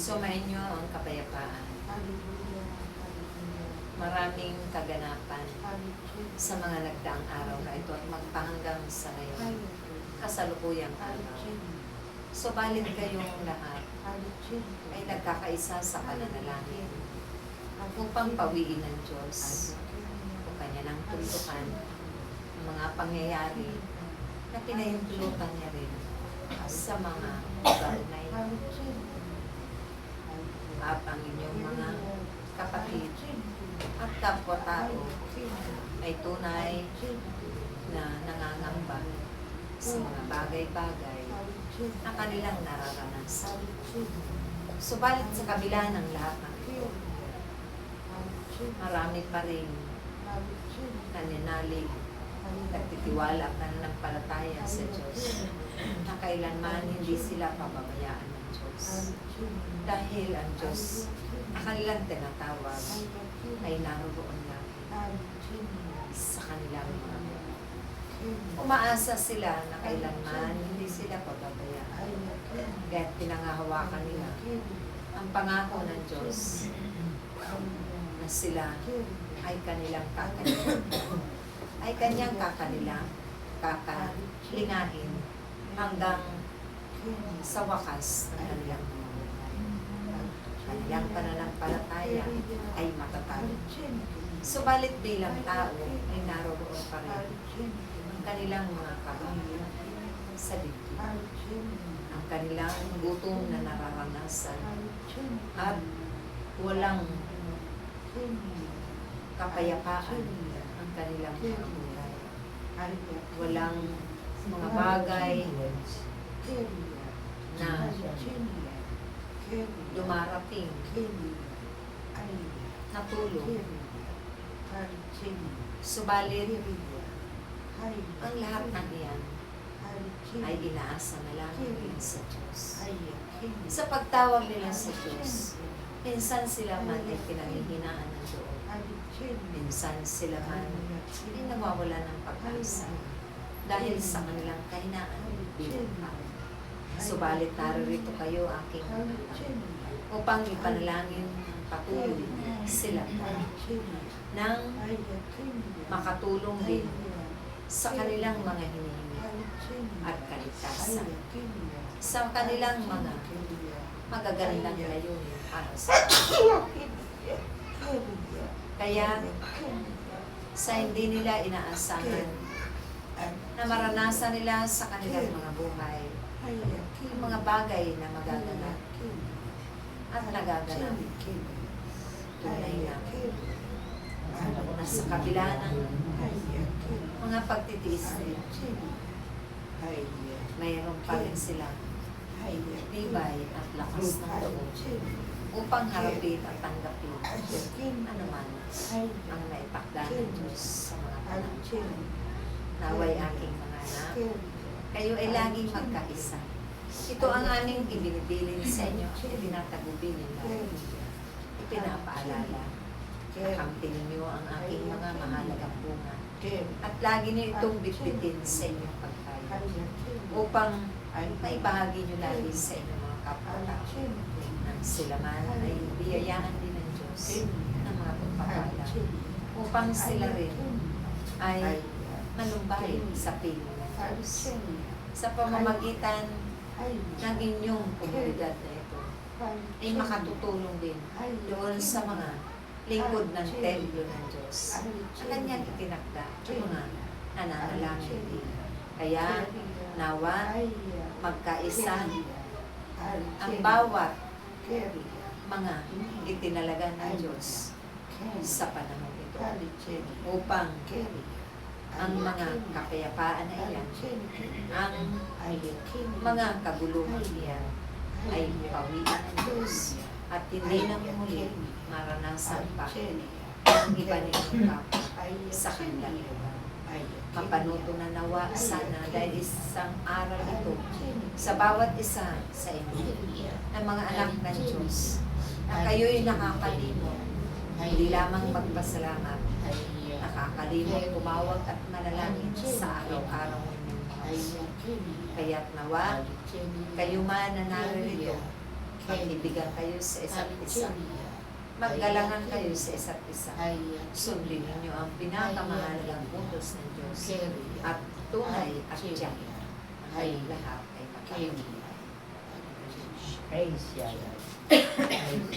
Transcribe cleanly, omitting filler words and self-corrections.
Sumayin niyo ang kapayapaan. Maraming kaganapan sa mga nagdaang araw na ito at magpahanggang sa ngayon, kasalukuyang araw. Subalit kayong lahat ay nagkakaisa sa pananalangin upang pawiin ng Diyos o Kanya ng tuntukan ang mga pangyayari na pinahintulutan niya rin sa mga kaugnay. At ang inyong mga kapatid at kapwa-tao ay tunay na nangangamba sa mga bagay-bagay na kanilang nararanasan. Subalit sa kabila ng lahat ng ito, marami pa rin nananalig, nagtitiwala at nananampalataya sa Diyos na kailanman hindi sila pababayaan ng Diyos. Dahil ang Diyos na kanilang tinatawag ay naroon lang sa kanilang mga buhay. Umaasa sila na kailanman hindi sila pababayaan. Kaya pinangahawakan nila ang pangako ng Diyos na sila ay kanilang kakanilang, ay kanyang kakanilang, kakalingahin hanggang sa wakas ng kanilang buhay. Kanilang pananampalataya ay matatag. Subalit bilang tao ay naroon pa rin ang kanilang mga kabahaya sa dibdib, ang kanilang gutom na nararanasan at walang kapayapaan ang kanilang mga buhay. Walang mga bagay na dumarating na tulong. Subalit, ang lahat ng iyan ay inaasa na lang sa Diyos. Sa pagtawag nila sa Diyos, minsan sila man ay pinanghihinaan ng loob. Minsan sila man ay nawawala ng pag-asa dahil sa kanilang kahinaan bilang tao. Subalit naririto kayo, aking anak, upang ipanalangin patuloy sila nang makatulong din sa kanilang mga hinihingi at kaligtasan, sa kanilang mga magagandang layunin para sa kaya sa hindi nila inaasahan na maranasan nila sa kanilang mga buhay yung mga bagay na magaganap at nagaganap. Tunay na nasa kabila ng mga pagtitiis nila, mayroon pa rin sila tibay at lakas ng loob upang harapin at tanggapin anuman ang naipakda ng Diyos sa mga panahon. Naway aking mga anak, kayo ay laging magkaisa. Ito ang aming ibinibilin sa inyo, ibinatagubilin namin. Ipinapaalala, kakamtin niyo ang aking mga mahalagang bunga. At lagi niyo itong bitbitin sa inyong pagkain upang maibahagi niyo lagi sa inyong mga kapwa-tao. Nang sila man ay biyayaan din ng Diyos ng mga pagpapala upang sila rin ay malumbay sa piling ng Diyos. Sa pamamagitan ng inyong komunidad na ito, ay makatutulong din doon sa mga lingkod ng templo ng Diyos. Ang kanyang itinakda ng mga nananalangin din. Kaya nawa magkaisa ang bawat mga itinalaga ng Diyos sa panahon ito upang ang mga kapayapaan na iyan, ang mga kaguluhan iyan ay pawiin ng Diyos at hindi na muli maranasan pa ang iba nilang kapwa sa kanilang lugar. Mapanuto na nawa sana dahil isang aral ito sa bawat isa sa inyo ng mga anak ng Diyos na kayo'y nakakalimot, hindi lamang magpasalamat, nakakalimot, tumawag at manalangin sa araw-araw ninyong mga. Kaya't nawa, kayo man na naririto Mag-ibigan kayo sa isa't isa. Maggalangan kayo sa isa't isa. Sundin ninyo ang pinakamahalagang utos ng Diyos at tunay at tiyak ay lahat ay makakita. Praise God. Praise God.